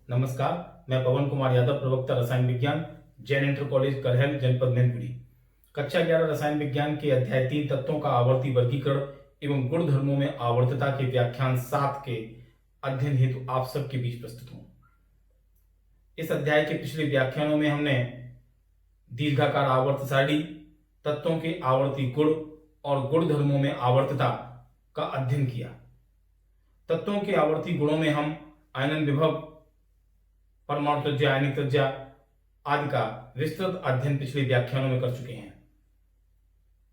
नमस्कार, मैं पवन कुमार यादव, प्रवक्ता रसायन विज्ञान, जैन इंटर कॉलेज करहल, जनपद मैनपुरी। कक्षा 11 रसायन विज्ञान के अध्याय 3 तत्वों का आवर्ती वर्गीकरण एवं गुण धर्मों में आवर्तता के व्याख्यान 7 के अध्ययन हेतु आप सबके बीच प्रस्तुत हूं। इस अध्याय के पिछले व्याख्यानों में हमने दीर्घाकार आवर्त सारणी, तत्वों के आवर्ती गुण और गुण धर्मों में आवर्तता का अध्ययन किया। तत्वों के आवर्ती गुणों में हम आयनन विभव, परमाणु त्रिज्या, आयनिक त्रिज्या आदि का विस्तृत अध्ययन पिछले व्याख्यानों में कर चुके हैं।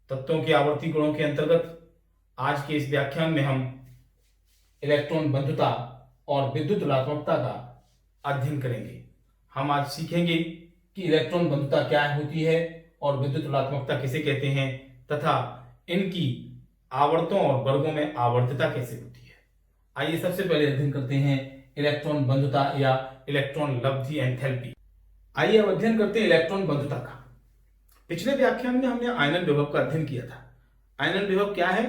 तत्वों के आवर्ती गुणों के अंतर्गत आज के इस व्याख्यान में हम इलेक्ट्रॉन बंधुता और विद्युत ऋणात्मकता का अध्ययन करेंगे। हम आज सीखेंगे कि इलेक्ट्रॉन बंधुता क्या होती है और विद्युत ऋणात्मकता किसे कहते हैं तथा इनकी आवर्तों और वर्गों में आवर्तता कैसे होती है। आइए सबसे पहले अध्ययन करते हैं इलेक्ट्रॉन बंधुता या इलेक्ट्रॉन लब्धि एंथैल्पी। आइए अब अध्ययन करते हैं इलेक्ट्रॉन बंधुता का। पिछले व्याख्यान में हमने आयनन विभव का अध्ययन किया था। आयनन विभव क्या है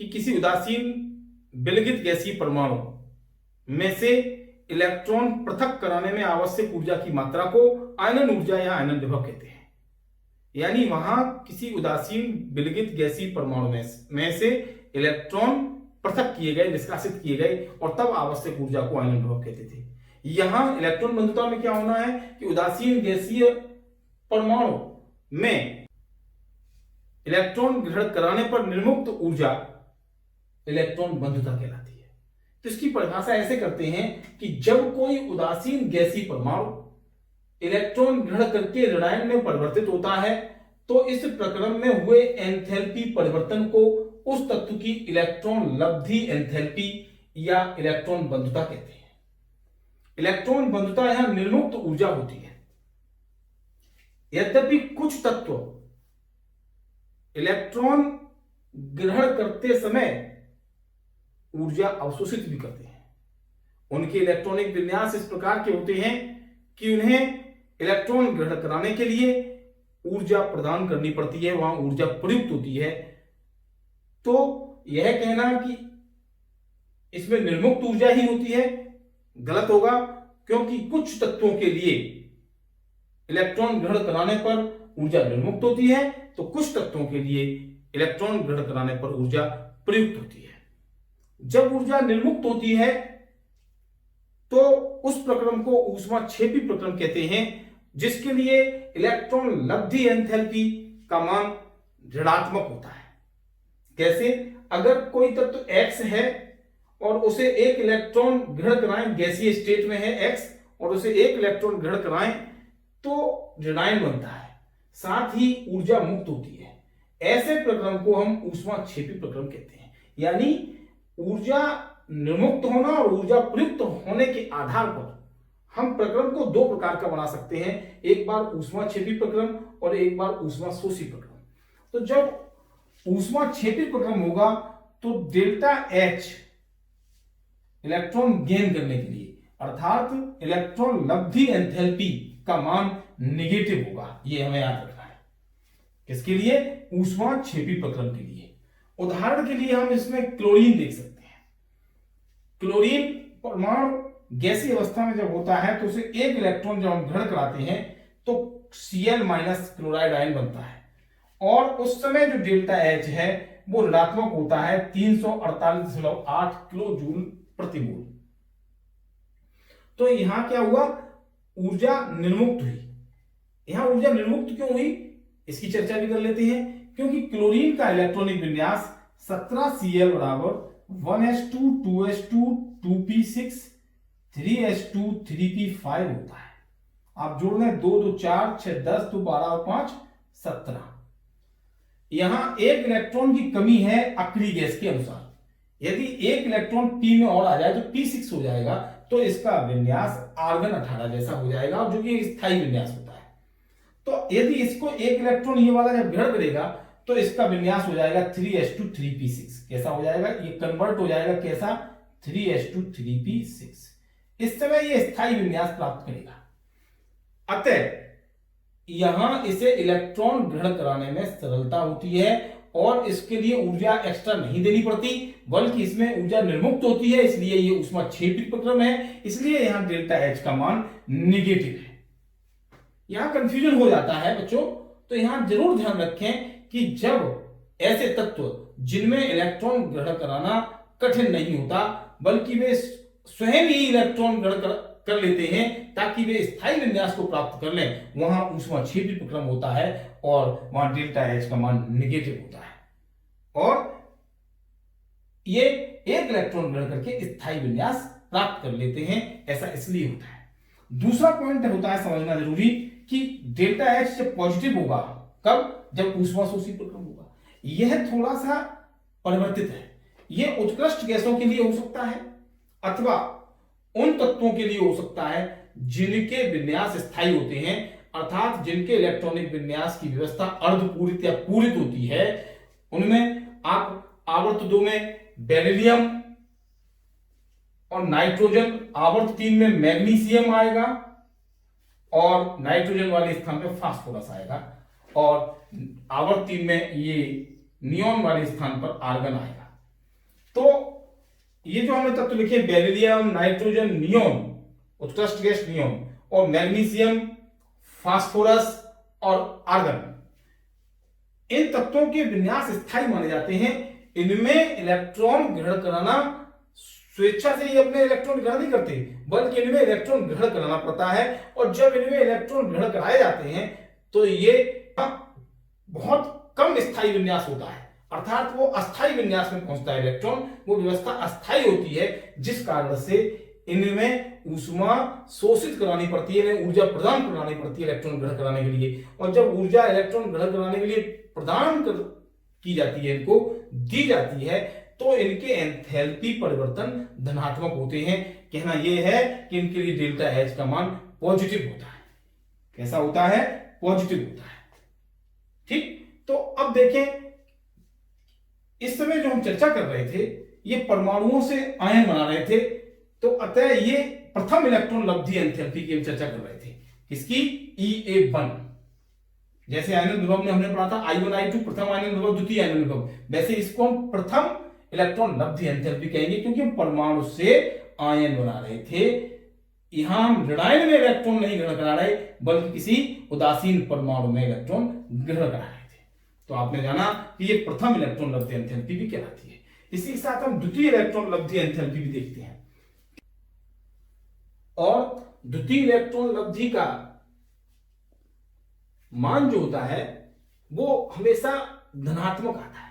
कि किसी उदासीन विलगित गैसीय परमाणु में से इलेक्ट्रॉन पृथक कराने में आवश्यक ऊर्जा की मात्रा को आयनन ऊर्जा या आयनन विभव कहते हैं। यानी वहां किसी उदासीन विलगित गैसीय परमाणु में से इलेक्ट्रॉन पृथक किए गए, निष्कासित किए गए और तब आवश्यक ऊर्जा को आयनन विभव कहते थे। यहां इलेक्ट्रॉन बंधुता में क्या होना है कि उदासीन गैसीय परमाणु में इलेक्ट्रॉन ग्रहण कराने पर निर्मुक्त ऊर्जा इलेक्ट्रॉन बंधुता कहलाती है। तो इसकी परिभाषा ऐसे करते हैं कि जब कोई उदासीन गैसीय परमाणु इलेक्ट्रॉन ग्रहण करके ऋणायन में परिवर्तित होता है तो इस प्रकरण में हुए एंथैल्पी परिवर्तन को उस तत्व की इलेक्ट्रॉन लब्धि एंथैल्पी या इलेक्ट्रॉन बंधुता कहते हैं। इलेक्ट्रॉन बंधुता यहां निर्मुक्त ऊर्जा होती है। यद्यपि कुछ तत्व इलेक्ट्रॉन ग्रहण करते समय ऊर्जा अवशोषित भी करते हैं। उनके इलेक्ट्रॉनिक विन्यास इस प्रकार के होते हैं कि उन्हें इलेक्ट्रॉन ग्रहण कराने के लिए ऊर्जा प्रदान करनी पड़ती है, वहां ऊर्जा प्रयुक्त होती है। तो यह कहना कि इसमें निर्मुक्त ऊर्जा ही होती है गलत होगा, क्योंकि कुछ तत्वों के लिए इलेक्ट्रॉन ग्रहण कराने पर ऊर्जा निर्मुक्त होती है तो कुछ तत्वों के लिए इलेक्ट्रॉन ग्रहण कराने पर ऊर्जा प्रयुक्त होती है। जब ऊर्जा निर्मुक्त होती है तो उस प्रक्रम को ऊष्माक्षेपी प्रक्रम कहते हैं, जिसके लिए इलेक्ट्रॉन लब्धि एंथैल्पी का मान ऋणात्मक होता है। कैसे? अगर कोई तत्व X है और उसे एक इलेक्ट्रॉन ग्रहण कराएं, गैसीय स्टेट में है X और उसे एक इलेक्ट्रॉन ग्रहण कराएं तो ऋणायन बनता है, साथ ही ऊर्जा मुक्त होती है। ऐसे प्रक्रम को हम ऊष्माक्षेपी प्रक्रम कहते हैं। यानी ऊर्जा निर्मुक्त होना और ऊर्जा प्रयुक्त होने के आधार पर हम प्रक्रम को दो प्रकार का बना सकते हैं, एक बार ऊष्माक्षेपी प्रक्रम और एक बार ऊष्माशोषी प्रक्रम। तो जब ऊष्माक्षेपी प्रक्रम होगा तो डेल्टा H इलेक्ट्रॉन गेन करने के लिए, अर्थात इलेक्ट्रॉन लब्धि एंथैल्पी का मान नेगेटिव होगा। यह हमें याद रखना है। किसके लिए? ऊष्माक्षेपी प्रक्रम के लिए। उदाहरण के लिए हम इसमें क्लोरीन देख सकते हैं। क्लोरीन परमाणु गैसीय अवस्था में जब होता है तो उसे एक इलेक्ट्रॉन जब हम ग्रहण कराते हैं तो Cl- क्लोराइड आयन बनता है और उस समय जो डेल्टा H है वो ऋणात्मक होता है 348.8 किलो जूल प्रति मोल। तो यहां क्या हुआ? ऊर्जा निर्मुक्त हुई। यहां ऊर्जा निर्मुक्त क्यों हुई इसकी चर्चा भी कर लेते हैं। क्योंकि क्लोरीन का इलेक्ट्रॉनिक विन्यास 17Cl बराबर 1s2 2s2 2p6 3s2 3p5 होता है। आप जोड़ लें 2 2 4 6 10 2 12 और 5 17। यहां एक इलेक्ट्रॉन की कमी है अक्रिय गैस के अनुसार। यदि एक इलेक्ट्रॉन p में और आ जाए तो p6 हो जाएगा, तो इसका विन्यास आर्गन 18 जैसा हो जाएगा, जो कि स्थायी विन्यास होता है। तो यदि इसको एक इलेक्ट्रॉन ये वाला जब ग्रहण करेगा तो इसका विन्यास हो जाएगा 3s2 3p6। कैसा हो जाएगा? ये कन्वर्ट हो जाएगा कैसा? 3s2 3p6। इस समय ये स्थायी विन्यास प्राप्त करेगा। अतः यहां इसे इलेक्ट्रॉन ग्रहण कराने में सरलता होती है और इसके लिए ऊर्जा एक्स्ट्रा नहीं देनी पड़ती, बल्कि इसमें ऊर्जा निर्मुक्त होती है, इसलिए ये ऊष्माक्षेपी प्रक्रम है, इसलिए यहां डेल्टा एच का मान निगेटिव है। यहां कंफ्यूजन हो जाता है बच्चों, तो यहां जरूर ध्यान रखें कि जब ऐसे तत्व जिनमें इलेक्ट्रॉन ग्रहण कराना कठिन नहीं होता, बल्कि वे स्वयं ही इलेक्ट्रॉन ग्रहण कर लेते हैं ताकि वे स्थायी विन्यास को प्राप्त कर लें, वहां ऊष्माक्षेपी प्रक्रम होता है और वहां डेल्टा एच का मान निगेटिव होता है और ये एक इलेक्ट्रॉन ग्रहण करके स्थायी विन्यास प्राप्त कर लेते हैं। ऐसा इसलिए होता है। दूसरा पॉइंट होता है समझना जरूरी कि डेल्टा एच जब पॉजिटिव होगा, कब? जब ऊष्माशोषी प्रक्रम होगा। यह थोड़ा सा परिवर्तित है। यह उत्कृष्ट गैसों के लिए हो सकता है अथवा उन तत्वों के लिए हो सकता है जिनके विन्यास स्थायी होते हैं, अर्थात जिनके इलेक्ट्रॉनिक विन्यास की व्यवस्था अर्धपूरित या पूरित होती है। उनमें आप आवर्त 2 में बेरिलियम और नाइट्रोजन, आवर्त 3 में मैग्नीशियम आएगा और नाइट्रोजन वाले स्थान पे फास्फोरस आएगा और आवर्त 3 में ये नियोन वाले स्थान पर आर्गन आएगा। तो ये जो हमने तत्व लिखे बेरिलियम, नाइट्रोजन, नियोन, उत्कृष्ट गैस नियोन, और मैग्नीशियम, फास्फोरस और आर्गन, इन तत्वों के विन्यास स्थायी माने जाते हैं। इनमें इलेक्ट्रॉन ग्रहण कराना स्वेच्छा से ये अपने इलेक्ट्रॉन ग्रहण नहीं करते, बल्कि इनमें इलेक्ट्रॉन ग्रहण कराना पड़ता है और जब इनमें इलेक्ट्रॉन ग्रहण कराए जाते हैं तो ये बहुत कम स्थायी विन्यास होता है, अर्थात वो अस्थायी विन्यास में पहुंचता है इलेक्ट्रॉन। वो व्यवस्था अस्थायी होती है जिस कारण से इनमें ऊष्मा शोषित करानी पड़ती है, इन्हें ऊर्जा प्रदान करानी पड़ती है इलेक्ट्रॉन ग्रहण कराने के लिए। और जब ऊर्जा इलेक्ट्रॉन ग्रहण कराने के लिए प्रदान की जाती है, इनको दी जाती है, तो इनके एंथैल्पी परिवर्तन धनात्मक होते हैं। कहना यह है कि इनके लिए डेल्टा एच का मान पॉजिटिव होता है। कैसा होता है? पॉजिटिव होता है। ठीक, तो अब देखें, इस समय जो हम चर्चा कर रहे थे ये परमाणुओं से आयन बना रहे थे, तो अतः ये प्रथम इलेक्ट्रॉन लब्धि एंथैल्पी की हम चर्चा कर रहे थे। किसकी? EA1। जैसे आयनन विभव में हमने पढ़ा था I1 I2 प्रथम आयनन विभव, द्वितीय आयनन विभव, वैसे इसको हम प्रथम इलेक्ट्रॉन लब्धि एंथैल्पी कहेंगे, क्योंकि हम परमाणु से आयन बना रहे थे। यहां हम ऋणायन में इलेक्ट्रॉन नहीं ग्रहण करा रहे, बल्कि किसी उदासीन परमाणु में इलेक्ट्रॉन ग्रहण करा रहे थे। तो आपने जाना कि ये प्रथम इलेक्ट्रॉन लब्धि एंथैल्पी भी कहलाती है। इसी के साथ हम द्वितीय इलेक्ट्रॉन लब्धि एंथैल्पी भी देखते हैं, और द्वितीय इलेक्ट्रॉन लब्धि का मान जो होता है वो हमेशा धनात्मक आता है।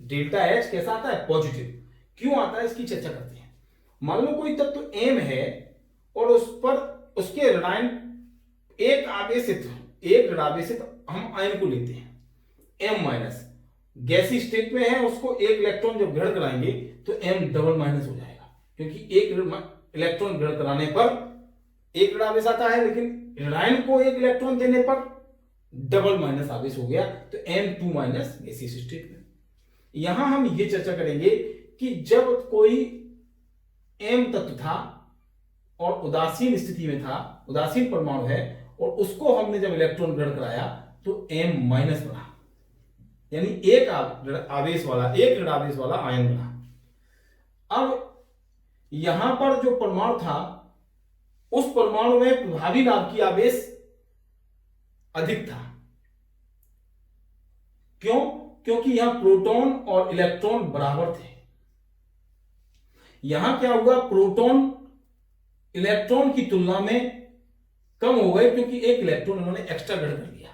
डेल्टा एच कैसा आता है? पॉजिटिव। क्यों आता है इसकी चर्चा करते हैं। मान लो कोई तत्व एम है और उस पर उसके ऋणायन एक ऋणावेशित हम आयन को लेते हैं एम माइनस, गैसी स्टेट में है, उसको एक इलेक्ट्रॉन जब ग्रहण कराएंगे तो एम डबल माइनस हो जाएगा, क्योंकि एक इलेक्ट्रॉन ग्रहण कराने पर एक ऋणावेश आता है, लेकिन ऋणायन को एक इलेक्ट्रॉन देने पर डबल माइनस आवेश हो गया, तो M2 माइनस गैसीय स्टेट में। यहां हम ये चर्चा करेंगे कि जब कोई M तत्व था और उदासीन स्थिति में था, उदासीन परमाणु है, और उसको हमने जब इलेक्ट्रॉन ग्रहण कराया तो M माइनस बना, यानी एक आवेश वाला, एक ऋणावेश वाला आयन बना। अब यहां पर जो परमाणु था उस परमाणु में प्रभावी नाभिकीय आवेश अधिक था। क्यों? क्योंकि यहां प्रोटॉन और इलेक्ट्रॉन बराबर थे। यहां क्या हुआ? प्रोटॉन इलेक्ट्रॉन की तुलना में कम हो गए, क्योंकि एक इलेक्ट्रॉन उन्होंने एक्स्ट्रा ग्रहण कर लिया।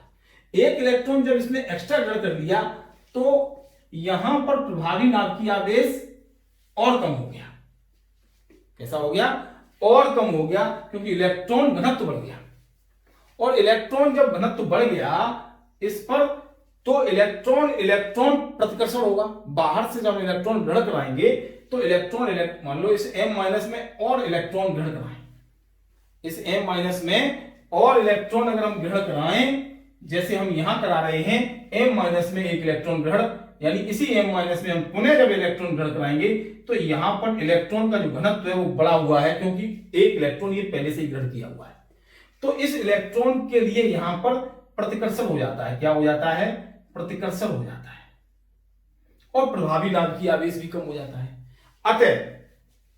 एक इलेक्ट्रॉन जब इसने एक्स्ट्रा ग्रहण कर लिया तो यहां पर प्रभावी नाभिकीय आवेश और कम हो गया। कैसा हो गया? और कम हो गया, क्योंकि इलेक्ट्रॉन घनत्व बढ़ गया। और इलेक्ट्रॉन जब घनत्व बढ़ गया इस पर, तो इलेक्ट्रॉन प्रतिकर्षण होगा। बाहर से जब इलेक्ट्रॉन ग्रहण कराएंगे तो मान लो इस M माइनस में और इलेक्ट्रॉन ग्रहण कराएं, इस M माइनस में और इलेक्ट्रॉन अगर हम ग्रहण कराएं, जैसे हम यहां करा रहे हैं M माइनस में एक इलेक्ट्रॉन ग्रहण, यानी इसी M माइनस में हम पुनः जब इलेक्ट्रॉन ग्रहण कराएंगे तो यहां पर इलेक्ट्रॉन का जो घनत्व है वो बढ़ा हुआ है, क्योंकि एक इलेक्ट्रॉन ये पहले से ही ग्रहण किया हुआ है। तो इस इलेक्ट्रॉन के लिए यहां पर प्रतिकर्षण हो जाता है। क्या हो जाता है? प्रतिकर्षण हो जाता है। और प्रभावी नाभिकीय आवेश भी कम हो जाता है। अतः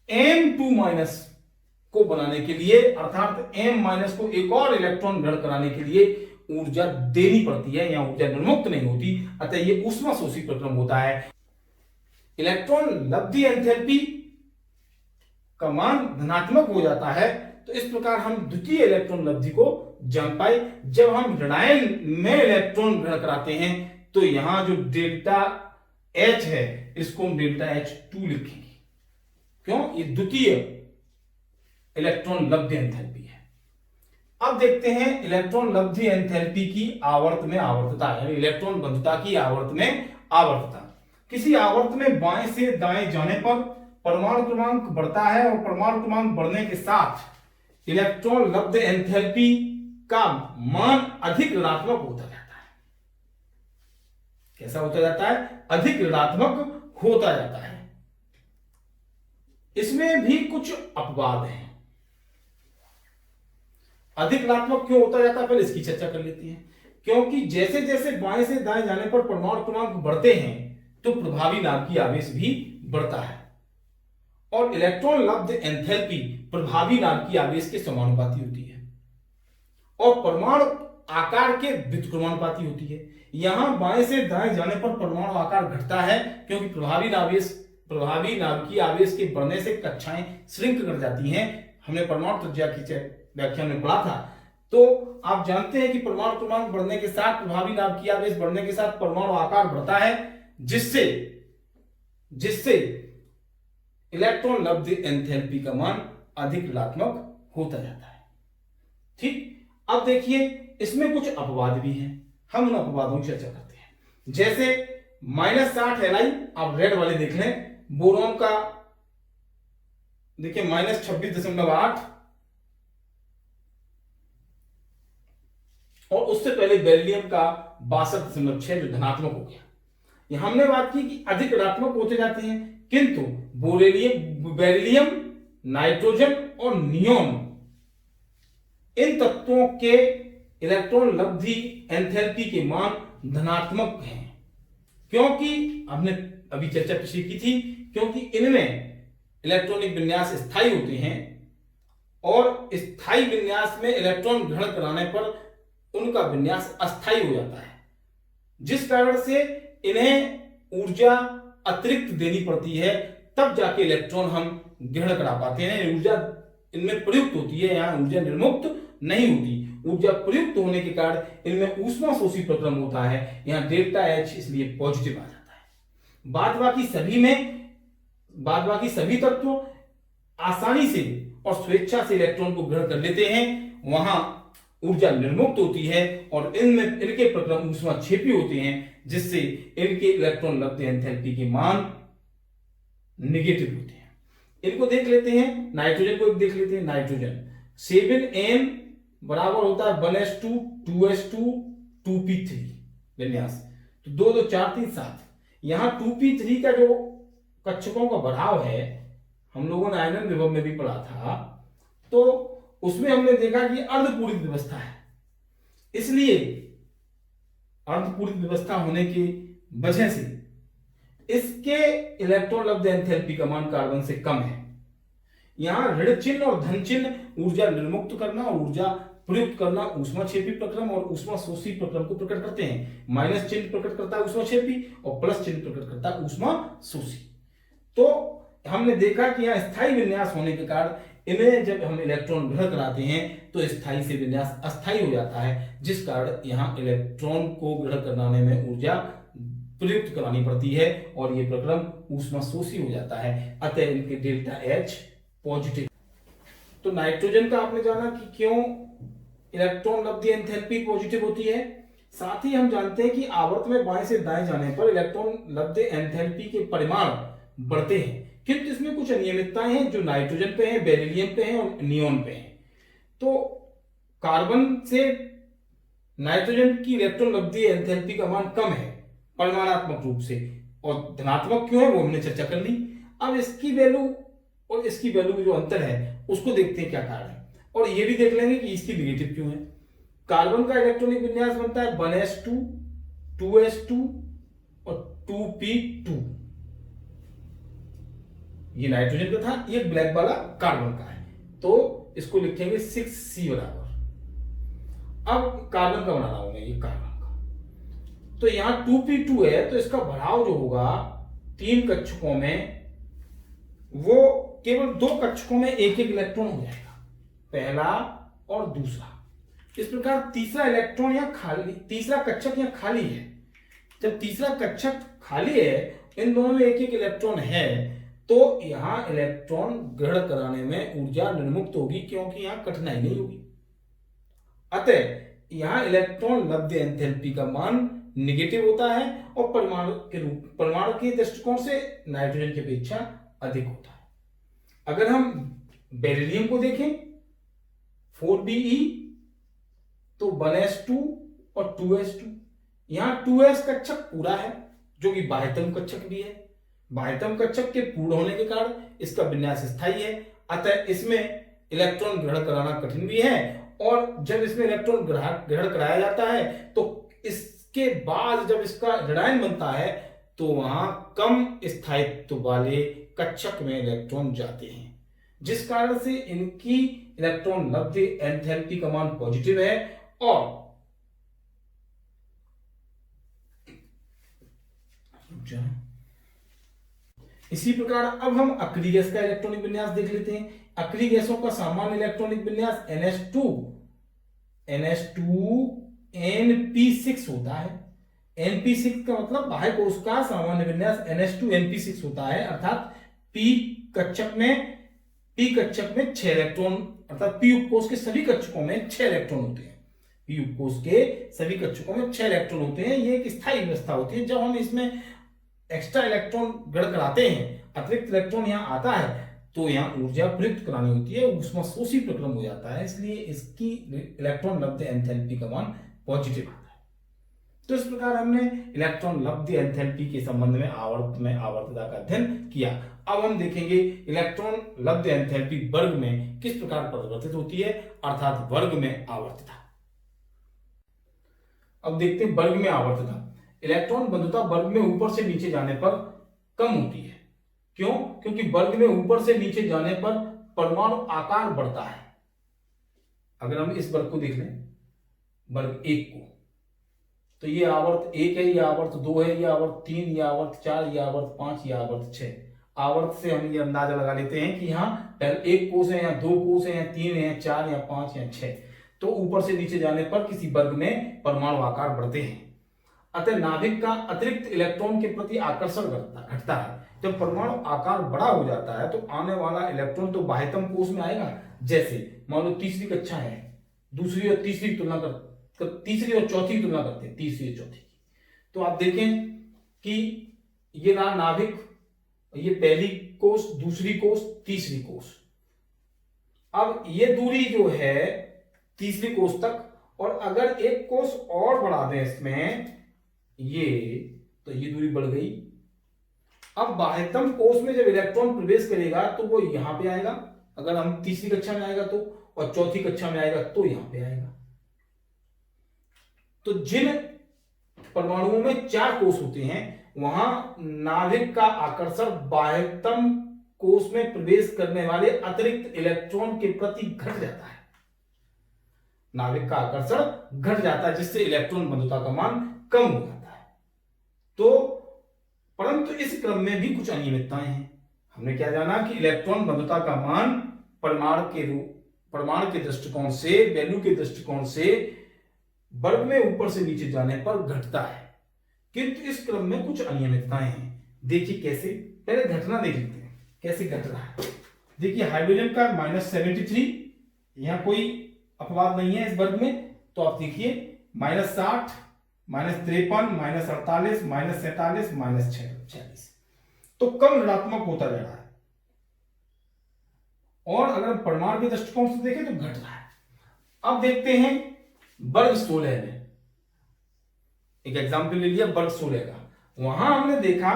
M2- को बनाने के लिए अर्थात M- को एक और इलेक्ट्रॉन ग्रहण कराने के लिए ऊर्जा देनी पड़ती है या ऊर्जा निर्मुक्त नहीं होती, अतः यह ऊष्मा शोषी प्रक्रम होता है। इलेक्ट्रॉन लब्धि एंथैल्पी का मान धनात्मक हो जाता है, तो इस प्रकार हम द्वितीय इलेक्ट्रॉन लब्धि को जान पाए। जब हम ऋणायन में इलेक्ट्रॉन ग्रहण कराते हैं तो यहां जो डेल्टा H है इसको हम डेल्टा H2 लिखेंगे। क्यों? ये द्वितीय इलेक्ट्रॉन लब्धि एंथैल्पी है। अब देखते हैं इलेक्ट्रॉन लब्धि एंथैल्पी की आवर्त में आवर्तता, यानी इलेक्ट्रॉन बंधुता की आवर्त में आवर्तता। किसी आवर्त में बाएं से दाएं जाने पर परमाणु क्रमांक बढ़ता है और परमाणु क्रमांक बढ़ने के साथ इलेक्ट्रॉन लब्धि एंथैल्पी का मान अधिक ऋणात्मक होता जाता है। कैसा होता जाता है? अधिक ऋणात्मक होता जाता है। इसमें भी कुछ अपवाद हैं। अधिक ऋणात्मक क्यों होता जाता है, पहले इसकी चर्चा कर लेते हैं। क्योंकि जैसे जैसे बाएं से दाएं जाने पर परमाणु क्रमांक बढ़ते हैं तो प्रभावी नाभिकीय आवेश भी बढ़ता है और इलेक्ट्रॉन लब्ध एंथैल्पी प्रभावी नाभिकीय आवेश के समानुपाती होती है और परमाणु आकार के व्युत्क्रमानुपाती होती है। यहां बाएं से दाएं जाने पर परमाणु आकार घटता है क्योंकि प्रभावी नाभिकीय आवेश के बढ़ने से कक्षाएं श्रिंक कर जाती हैं। हमने परमाणु त्रिज्या की व्याख्यान में पढ़ा था। तो आप जानते हैं कि परमाणु क्रमांक बढ़ने के साथ प्रभावी नाभिकीय आवेश बढ़ने के साथ परमाणु आकार बढ़ता है, जिससे इलेक्ट्रॉन लब्ध एंथैल्पी का मान अधिक ऋणात्मक होता जाता है। ठीक, अब देखिए इसमें कुछ अपवाद भी हैं, हम उन अपवादों की चर्चा करते हैं। जैसे -60 Li, आप रेड वाले देख लें, बोरॉन का देखिए -26.8 और उससे पहले बेरिलियम का 62.6 जो धनात्मक हो गया। यहां हमने बात की कि अधिक ऋणात्मक होते जाते हैं, किंतु बेरिलियम, नाइट्रोजन और नियोन इन तत्वों के इलेक्ट्रॉन लब्धि एंथैल्पी के मान धनात्मक हैं। क्योंकि हमने अभी चर्चा पिछली की थी, क्योंकि इनमें इलेक्ट्रॉनिक विन्यास स्थायी होते हैं और स्थायी विन्यास में इलेक्ट्रॉन ग्रहण कराने पर उनका विन्यास अस्थायी हो जाता है, जिस कारण से इन्हें ऊर्जा अतिरिक्त देनी पड़ती है, तब जाके इलेक्ट्रॉन हम ग्रहण करा पाते हैं। ऊर्जा इनमें प्रयुक्त होती है, यहां ऊर्जा निर्मुक्त नहीं होती। ऊर्जा प्रयुक्त होने के कारण इनमें ऊष्मा शोषी प्रक्रम होता है, यहां डेल्टा H इसलिए पॉजिटिव आ जाता है। बाद बाकी सभी तत्व आसानी से और स्वेच्छा से इलेक्ट्रॉन को ग्रहण कर लेते हैं, वहां ऊर्जा निर्मुक्त होती है और इनके प्रक्रम ऊष्माक्षेपी होते हैं, जिससे इनके इलेक्ट्रॉन लब्ध एंथैल्पी के मान नेगेटिव होते हैं। इनको देख लेते हैं, नाइट्रोजन को देख लेते हैं। नाइट्रोजन 7n बराबर होता है 1s2 2s2 2p3 विन्यास, तो 2 2 4 3 7। यहां 2p3 का जो कक्षकों का बढ़ाव है, हम लोगों ने आयनन विभव में भी पढ़ा था, तो उसमें हमने देखा कि अर्धपूरित व्यवस्था है। इसलिए अर्धपूरित व्यवस्था होने की वजह से इसके इलेक्ट्रॉन लब्ध एंथैल्पी का मान कार्बन से कम है। यहां ऋण चिन्ह और धन चिन्ह ऊर्जा निर्मुक्त करना और ऊर्जा प्रयुक्त करना ऊष्माक्षेपी प्रक्रम और ऊष्मा शोषी प्रक्रम को प्रकट करते हैं। माइनस चिन्ह प्रकट करता है ऊष्माक्षेपी और प्लस चिन्ह प्रकट करता है ऊष्मा शोषी। तो हमने देखा कि यहाँ स्थायी विन्यास होने के कारण इन्हें जब हम इलेक्ट्रॉन ग्रहण कराते हैं तो स्थायी से विन्यास अस्थायी हो जाता है, जिस कारण यहाँ इलेक्ट्रॉन को ग्रहण कराने में ऊर्जा प्रयुक्त करानी पड़ती है और ये प्रक्रम ऊष्मा शोषी हो जाता है। अतः इनके डेल्टा H पॉजिटिव। तो नाइट्रोजन का आपने जाना कि क्यों इलेक्ट्रॉन लब्धि एंथैल्पी पॉजिटिव होती है। साथ ही हम जानते हैं कि आवर्त में बाएं से दाएं जाने पर इलेक्ट्रॉन लब्धि एंथैल्पी के परिमाण बढ़ते हैं, किंतु इसमें कुछ अनियमितताएं हैं जो नाइट्रोजन पे हैं, बेरिलियम पे हैं और नियोन पे हैं। तो कार्बन से नाइट्रोजन की इलेक्ट्रॉन लब्धि एंथैल्पी का मान कम है परिमाणात्मक रूप से, और धनात्मक क्यों है वो हमने चर्चा कर ली। अब इसकी वैल्यू और इसकी वैल्यू में जो अंतर है उसको देखते हैं क्या कारण है, और ये भी देख लेंगे कि इसकी नेगेटिव क्यों है। कार्बन का इलेक्ट्रॉनिक विन्यास बनता है 1s2 2s2 और 2p2, ये नाइट्रोजन का था, ये ब्लैक वाला कार्बन का है, तो इसको लिखेंगे 6c बराबर। अब कार्बन का बना रहा हूं मैं, ये कार्बन का, तो यहां 2p2 है, तो इसका बढ़ाव जो होगा 3 कक्षकों में, वो केवल 2 कक्षकों में एक एक इलेक्ट्रॉन हो जाएगा, पहला और दूसरा। इस प्रकार तीसरा इलेक्ट्रॉन यहाँ खाली, तीसरा कक्षक यहाँ खाली है। जब तीसरा कक्षक खाली है, इन दोनों में एक एक इलेक्ट्रॉन है, तो यहां इलेक्ट्रॉन ग्रहण कराने में ऊर्जा निर्मुक्त होगी, क्योंकि यहां कठिनाई नहीं होगी। अतः यहां इलेक्ट्रॉन लब्ध एंथैल्पी का मान निगेटिव होता है और परमाणु के दृष्टिकोण से नाइट्रोजन की अपेक्षा अधिक होता है। अगर हम बेरिलियम को देखें 4Be, तो 1s2 और 2s2, यहां 2s कक्षक पूरा है, जो कि बाह्यतम कक्षक भी है। बाह्यतम कक्षक के पूर्ण होने के कारण इसका विन्यास स्थायी है, अतः इसमें इलेक्ट्रॉन ग्रहण कराना कठिन भी है, और जब इसमें इलेक्ट्रॉन ग्रहण कराया जाता है तो इसके बाद जब इसका ऋणायन बनता है, तो वहां कम स्थायित्व वाले कक्षक में इलेक्ट्रॉन जाते हैं, जिस कारण से इनकी इलेक्ट्रॉन लब्ध एंथैल्पी का मान पॉजिटिव है। और इसी प्रकार अब हम अक्रिय गैस का इलेक्ट्रॉनिक विन्यास देख लेते हैं। अक्रिय गैसों का सामान्य इलेक्ट्रॉनिक विन्यास NH2Np6 होता है। Np6 का मतलब बाह्य कोश का सामान्य विन्यास NH2Np6 होता है, अर्थात p कक्षक में 6 इलेक्ट्रॉन, अर्थात p उपकोष के सभी कक्षकों में 6 इलेक्ट्रॉन होते हैं। p उपकोष के सभी कक्षकों में 6 इलेक्ट्रॉन होते हैं। ये एक स्थायी व्यवस्था होती है। जब हम इसमें एक्स्ट्रा इलेक्ट्रॉन ग्रहण कराते हैं, अतिरिक्त इलेक्ट्रॉन यहाँ आता है, तो यहाँ ऊर्जा प्रयुक्त करानी होती है, ऊष्माशोषी प्रक्रम हो जाता है, इसलिए इसकी इलेक्ट्रॉन लब्ध एंथैल्पी का मान पॉजिटिव आता है। तो इस प्रकार हमने इलेक्ट्रॉन लब्ध एंथैल्पी के संबंध में आवर्तता का अध्ययन किया। अब हम देखेंगे इलेक्ट्रॉन लब्ध एंथैल्पी वर्ग में किस प्रकार परिवर्तित होती है, अर्थात वर्ग में आवर्तता। अब देखते हैं वर्ग में आवर्तता। इलेक्ट्रॉन बंधुता वर्ग में ऊपर से नीचे जाने पर कम होती है। क्यों? क्योंकि वर्ग में ऊपर से नीचे जाने पर परमाणु आकार बढ़ता है। अगर हम इस वर्ग को देख लें, वर्ग 1 को, तो ये आवर्त 1 है, ये आवर्त 2 है, ये आवर्त 3, ये आवर्त 4, ये आवर्त 5, ये आवर्त 6। आवर्त से हम ये अंदाजा लगा लेते हैं कि यहाँ पहले 1 कोष है, यहाँ 2 कोष है, यहाँ 3 है, 4 या 5 या 6। तो ऊपर से नीचे जाने पर किसी वर्ग में परमाणु आकार बढ़ते हैं। अतः नाभिक का अतिरिक्त इलेक्ट्रॉन के प्रति आकर्षण घटता है। जब परमाणु आकार बड़ा हो जाता है, तो आने वाला इलेक्ट्रॉन तो बाह्यतम कोष में आएगा। जैसे मान लो तीसरी कक्षा है, दूसरी और तीसरी तुलना तीसरी और चौथी की तुलना करते हैं, तीसरी और चौथी की, तो आप देखें कि ये नाभिक, ये पहली कोष, दूसरी कोष, तीसरी कोष। अब ये दूरी जो है तीसरी कोष तक, और अगर एक कोष और बढ़ा दें इसमें ये, तो ये दूरी बढ़ गई। अब बाह्यतम कोष में जब इलेक्ट्रॉन प्रवेश करेगा तो वो यहां पे आएगा, अगर हम तीसरी कक्षा में आएगा तो, और चौथी कक्षा में आएगा तो यहां पे आएगा। तो जिन परमाणुओं में 4 कोष होते हैं, वहां नाभिक का आकर्षण बाह्यतम कोष में प्रवेश करने वाले अतिरिक्त इलेक्ट्रॉन के प्रति घट जाता है। नाभिक का आकर्षण घट जाता है, जिससे इलेक्ट्रॉन बंधुता का मान कम हो जाता है। तो परंतु इस क्रम में भी कुछ अनियमितताएं हैं। हमने क्या जाना कि इलेक्ट्रॉन बंधुता का मान परमाणु के दृष्टिकोण से, वैल्यू के दृष्टिकोण से वर्ग में ऊपर से नीचे जाने पर घटता है, किंतु इस क्रम में कुछ अनियमितताएं हैं। देखिए कैसे, पहले घटना देख लेते हैं कैसे घट रहा है। देखिए हाइड्रोजन का -73, यहां कोई अपवाद नहीं है इस वर्ग में, तो आप देखिए -60, -53, -48, -47, -46, तो कम ऋणात्मक होता जा रहा है। और अगर परमाणु के दृष्टिकोण से देखें तो घट रहा है। अब देखते हैं वर्ग 16 में, एक एग्जाम्पल ले लिया वर्ग 16 का। वहां हमने देखा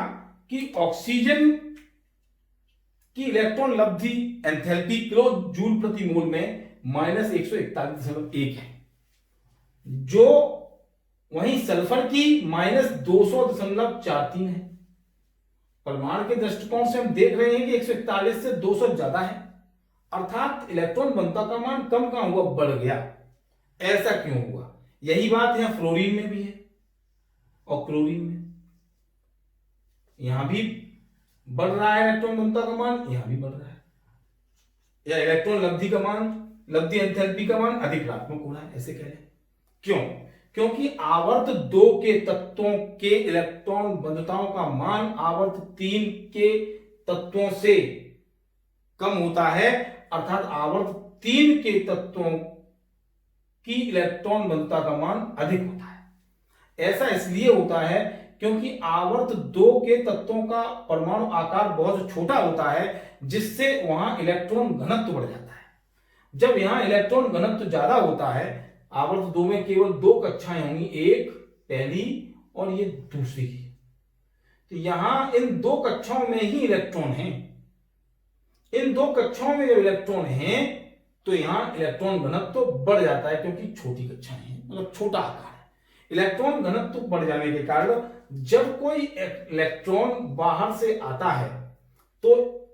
कि ऑक्सीजन की इलेक्ट्रॉन लब्धि एंथैल्पी किलो जूल प्रति मोल में -141.1 है, जो वहीं सल्फर की -200.43 है। परमाणु के दृष्टिकोण से हम देख रहे हैं कि 141 से 200 ज्यादा है, अर्थात इलेक्ट्रॉन घनत्व का मान कम कहां हुआ, बढ़ गया। ऐसा क्यों हुआ? यही बात यहां फ्लोरीन में भी है और क्लोरीन में। यहां भी बढ़ रहा है इलेक्ट्रॉन घनत्व का मान, यहां भी बढ़ रहा है, या इलेक्ट्रॉन लब्धि का मान, लब्धि एंथैल्पी का मान अधिक ऋणात्मक हो रहा है, ऐसे कह लें। क्यों? क्योंकि आवर्त 2 के तत्वों के इलेक्ट्रॉन बंधुताओं का मान आवर्त 3 के तत्वों से कम होता है, अर्थात आवर्त 3 के तत्वों की इलेक्ट्रॉन बंधुता का मान अधिक होता है। ऐसा इसलिए होता है क्योंकि आवर्त 2 के तत्वों का परमाणु आकार बहुत छोटा होता है, जिससे वहां इलेक्ट्रॉन घनत्व बढ़ जाता है। जब यहां इलेक्ट्रॉन घनत्व ज्यादा होता है, आवर्त 2 में केवल 2 कक्षाएं होंगी, एक पहली और ये दूसरी की, तो यहां इन 2 कक्षाओं में ही इलेक्ट्रॉन हैं। इन 2 कक्षाओं में जब इलेक्ट्रॉन हैं तो यहां इलेक्ट्रॉन घनत्व बढ़ जाता है, क्योंकि छोटी कक्षाएं हैं, मतलब छोटा आकार है। इलेक्ट्रॉन घनत्व बढ़ जाने के कारण जब कोई इलेक्ट्रॉन बाहर से आता है तो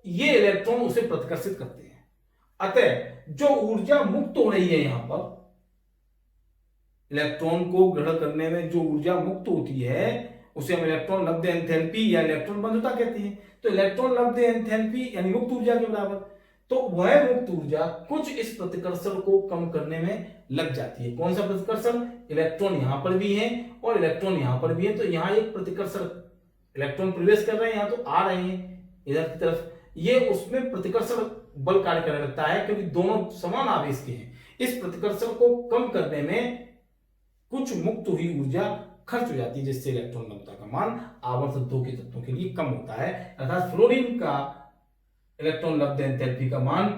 ये इलेक्ट्रॉन उसे प्रतिकर्षित करते हैं। अतः जो ऊर्जा मुक्त हो रही है यहां पर, इलेक्ट्रॉन को ग्रहण करने में जो ऊर्जा मुक्त होती है उसे हम इलेक्ट्रॉन लब्ध एंथैल्पी या इलेक्ट्रॉन बंधुता कहते हैं। तो इलेक्ट्रॉन लब्ध एंथैल्पी यानी मुक्त ऊर्जा के बराबर, तो वह मुक्त ऊर्जा कुछ इस प्रतिकर्षण को कम करने में लग जाती है। कौन सा प्रतिकर्षण? इलेक्ट्रॉन यहां पर भी है और इलेक्ट्रॉन यहां पर भी है, तो यहां एक प्रतिकर्षण, इलेक्ट्रॉन प्रवेश कर रहे हैं यहां तो आ रहे हैं इधर की तरफ, ये उसमें प्रतिकर्षण बल कार्य करने लगता है, क्योंकि दोनों समान आवेश के हैं। इस प्रतिकर्षण को कम करने में कुछ मुक्त हुई ऊर्जा खर्च हो जाती है, जिससे इलेक्ट्रॉन बंधुता का मान आवर्त 2 के तत्वों के लिए कम होता है। अर्थात फ्लोरीन का इलेक्ट्रॉन लब्ध एंथैल्पी का मान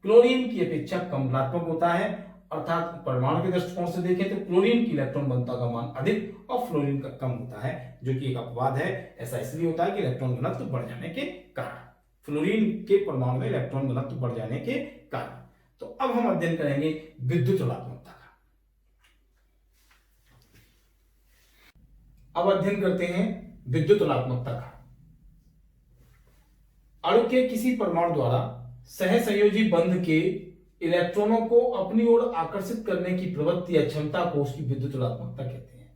क्लोरीन की अपेक्षा कम ऋणात्मक होता है, अर्थात परमाणु के दृष्टिकोण से देखें तो क्लोरीन की इलेक्ट्रॉन बंधुता का मान अधिक और फ्लोरीन का कम होता है, जो कि एक अपवाद है। ऐसा इसलिए होता है कि इलेक्ट्रॉन घनत्व बढ़ जाने के कारण, फ्लोरीन के परमाणु में इलेक्ट्रॉन घनत्व बढ़ जाने के कारण। तो अब हम अध्ययन करेंगे विद्युत ऋणात्मकता का। अब अध्ययन करते हैं विद्युत ऋणात्मकता का। अणु के किसी परमाणु द्वारा सहसंयोजी बंध के इलेक्ट्रॉनों को अपनी ओर आकर्षित करने की प्रवृत्ति या क्षमता को उसकी विद्युत ऋणात्मकता कहते हैं।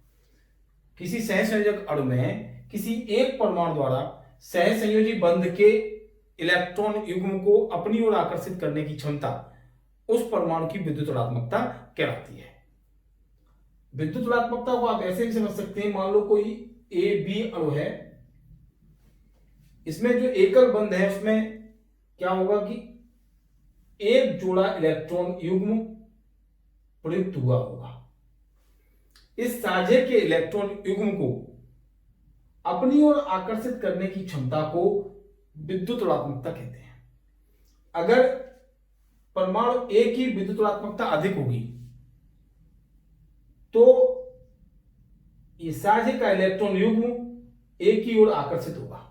किसी सहसंयोजक अणु में किसी एक परमाणु द्वारा सहसंयोजी बंध के इलेक्ट्रॉन युग्म को अपनी ओर आकर्षित करने की क्षमता उस परमाणु की विद्युत ऋणात्मकता कहलाती है। विद्युत ऋणात्मकता को आप ऐसे भी समझ सकते हैं, मान लो कोई ए बी अणु है, इसमें जो एकल बंध है उसमें क्या होगा कि एक जोड़ा इलेक्ट्रॉन युग्म प्रयुक्त हुआ होगा। इस साझे के इलेक्ट्रॉन युग्म को अपनी ओर आकर्षित करने की क्षमता को विद्युत ऋणात्मकता कहते हैं। अगर परमाणु ए की विद्युत ऋणात्मकता अधिक होगी तो ये साझे का इलेक्ट्रॉन युग्म ए की ओर आकर्षित होगा,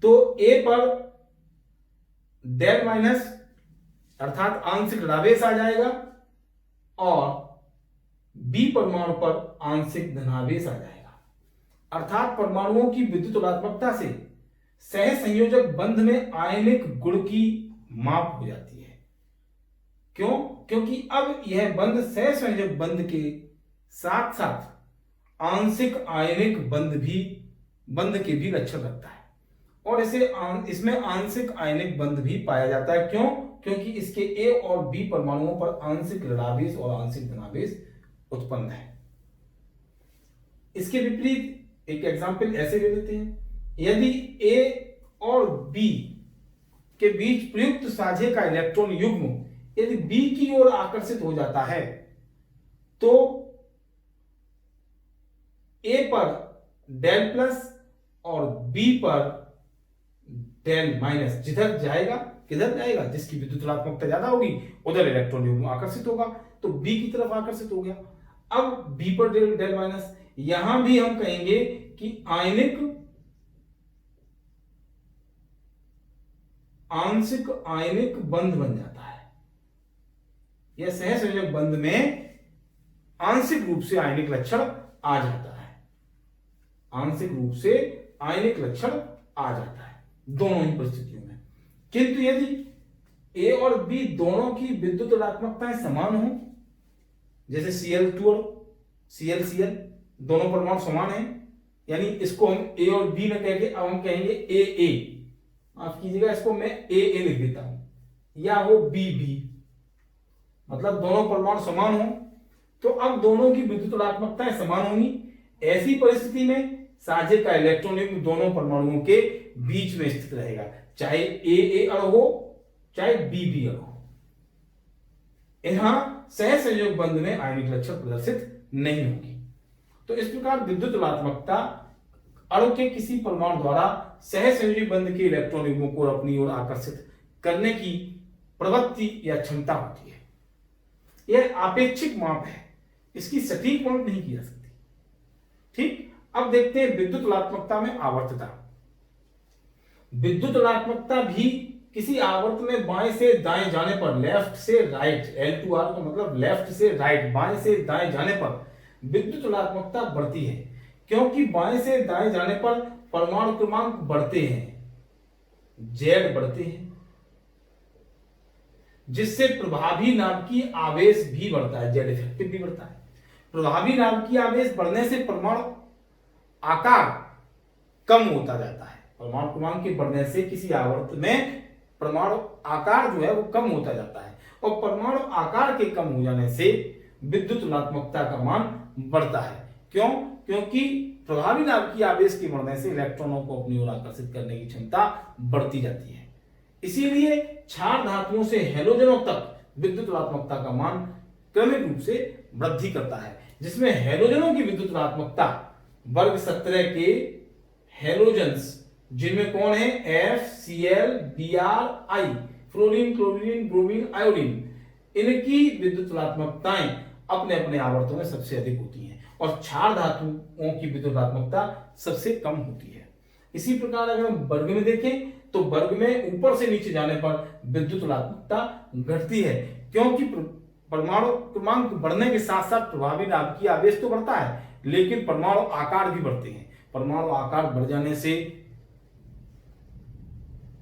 तो ए पर डेल माइनस अर्थात आंशिक ऋणावेश आ जाएगा और बी परमाणु पर आंशिक धनावेश आ जाएगा। अर्थात परमाणुओं की विद्युत ऋणात्मकता से सहसंयोजक बंध में आयनिक गुण की माप हो जाती है। क्यों? क्योंकि अब यह बंध सहसंयोजक बंध के साथ साथ आंशिक आयनिक बंध के भी लक्षण रखता है और इसमें आंशिक आयनिक बंध भी पाया जाता है। क्यों? क्योंकि इसके ए और बी परमाणुओं पर आंशिक ऋणावेश और आंशिक धनावेश उत्पन्न है। इसके विपरीत एक एग्जांपल ऐसे ले लेते हैं, यदि ए और बी के बीच प्रयुक्त साझे का इलेक्ट्रॉन युग्म यदि बी की ओर आकर्षित हो जाता है तो ए पर डेल प्लस और बी पर डेल माइनस, जिधर जाएगा किधर जाएगा, जिसकी विद्युत ऋणात्मकता ज्यादा होगी उधर इलेक्ट्रॉन युग्म आकर्षित होगा, तो बी की तरफ आकर्षित हो गया। अब बी पर डेल माइनस, यहां भी हम कहेंगे कि आंशिक आयनिक बंध बन जाता है। यह सहसंयोजक बंध में आंशिक रूप से आयनिक लक्षण आ जाता है, आंशिक रूप से आयनिक लक्षण आ जाता है दोनों ही परिस्थितियों में। किंतु यदि ए और बी दोनों की विद्युत ऋणात्मकताएं समान हो, जैसे Cl2 और Cl दोनों परमाणु समान हैं, यानी इसको हम ए और बी में कहेंगे, अब हम कहेंगे ए ए, माफ कीजिएगा इसको मैं ए ए लिख देता हूं, या हो बी बी, मतलब दोनों परमाणु समान हो तो अब दोनों की विद्युत ऋणात्मकताएं समान होंगी। ऐसी परिस्थिति में साझे का इलेक्ट्रॉन युग्म दोनों परमाणुओं के बीच में स्थित रहेगा, चाहे ए ए अणु हो चाहे बी बी अणु हो। यहां सहसंयोग बंध में आयनिक लक्षण प्रदर्शित नहीं होगी। तो इस प्रकार विद्युत ऋणात्मकता अणु के किसी परमाणु द्वारा सहसंयोजी बंध के इलेक्ट्रॉन युग्मों को अपनी ओर आकर्षित करने की प्रवृत्ति या क्षमता होती है। यह आपेक्षिक माप है, इसकी सटीक माप नहीं की जा सकती। ठीक, अब देखते हैं विद्युत ऋणात्मकता में आवर्तता। विद्युत ऋणात्मकता भी किसी आवर्त में बाएं से दाएं जाने पर, लेफ्ट से राइट, L2R का मतलब लेफ्ट से राइट, बाएं से दाएं जाने पर विद्युत ऋणात्मकता बढ़ती है, क्योंकि बाएं से दाएं जाने पर परमाणु क्रमांक बढ़ते हैं, Z बढ़ते हैं, जिससे प्रभावी नाभिकीय आवेश भी बढ़ता है, Z इफेक्टिव भी बढ़ता है। प्रभावी नाभिकीय आवेश बढ़ने से परमाणु आकार कम होता जाता है। परमाणु क्रमांक के बढ़ने से किसी आवर्त में परमाणु आकार जो है वो कम होता जाता है, और परमाणु आकार के कम हो जाने से विद्युत ऋणात्मकता का मान बढ़ता है। क्यों? क्योंकि प्रभावी नाभिकीय आवेश के बढ़ने से इलेक्ट्रॉनों को अपनी ओर आकर्षित करने की क्षमता बढ़ती जाती है। इसीलिए क्षार धातुओं से हैलोजनों तक विद्युत ऋणात्मकता का मान क्रमिक रूप से वृद्धि करता है, जिसमें हैलोजनों की विद्युत ऋणात्मकता वर्ग 17 के हैलोजन्स, जिनमें कौन है, FCl, Br, I, fluorine, chlorine, bromine, iodine, इनकी विद्युत ऋणात्मकताएं अपने अपने आवर्तों में सबसे अधिक होती हैं, और क्षार धातुओं की विद्युत ऋणात्मकता सबसे कम होती है। इसी प्रकार अगर हम वर्ग में देखें तो वर्ग में ऊपर से नीचे जाने पर विद्युत ऋणात्मकता घटती है, क्योंकि परमाणु क्रमांक बढ़ने के साथ साथ प्रभावी नाभिकीय आवेश तो बढ़ता है, लेकिन परमाणु आकार भी बढ़ते हैं। परमाणु आकार बढ़ जाने से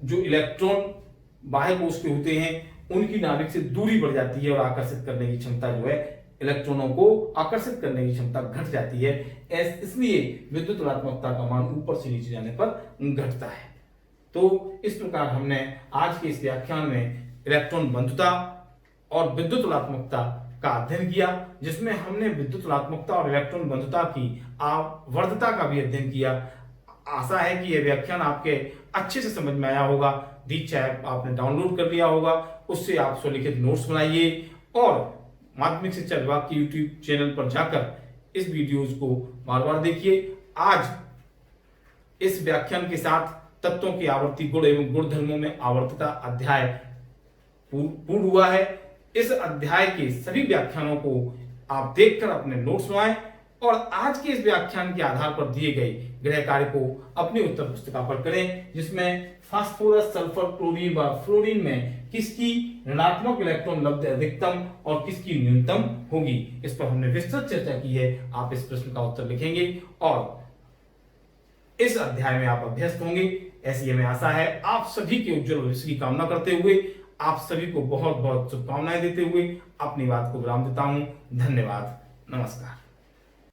जो इलेक्ट्रॉन बाह्य कोश के होते हैं उनकी नाभिक से दूरी बढ़ जाती है, और आकर्षित करने की क्षमता जो है, इलेक्ट्रॉनों को आकर्षित करने की क्षमता घट जाती है। इसलिए विद्युत ऋणात्मकता का मान ऊपर से नीचे जाने पर घटता है। तो इस प्रकार हमने आज के इस व्याख्यान में इलेक्ट्रॉन बंधुता और विद्युत ऋणात्मकता का अध्ययन किया, जिसमें हमने विद्युत ऋणात्मकता और इलेक्ट्रॉन बंधुता की आवर्तता का भी अध्ययन किया। आशा है कि यह व्याख्यान आपके अच्छे से समझ में आया होगा। दीक्षा ऐप आपने डाउनलोड कर लिया होगा, उससे आप स्वलिखित नोट्स बनाइए और माध्यमिक शिक्षा विभाग के YouTube चैनल पर जाकर इस वीडियोज को बार बार देखिए। आज इस व्याख्यान के साथ तत्वों की आवर्ती गुण एवं गुणधर्मों में आवर्तता अध्याय पूर्ण हुआ है। इस अध्याय के सभी व्याख्यानों को आप देखकर अपने नोट्स बनाएं और आज के इस व्याख्यान के आधार पर दिए गए गृह कार्य को अपनी उत्तर पुस्तिका पर करें, जिसमें फास्फोरस, सल्फर, क्लोरीन व फ्लोरीन में किसकी ऋणात्मक इलेक्ट्रॉन लब्ध अधिकतम और किसकी न्यूनतम होगी, इस पर हमने विस्तृत चर्चा की है। आप इस प्रश्न का उत्तर लिखेंगे और इस अध्याय में आप अभ्यस्त होंगे, ऐसी हमें आशा है। आप सभी के उज्जवल भविष्य की कामना करते हुए आप सभी को बहुत बहुत शुभकामनाएं देते हुए अपनी बात को विराम देता हूं। धन्यवाद, नमस्कार।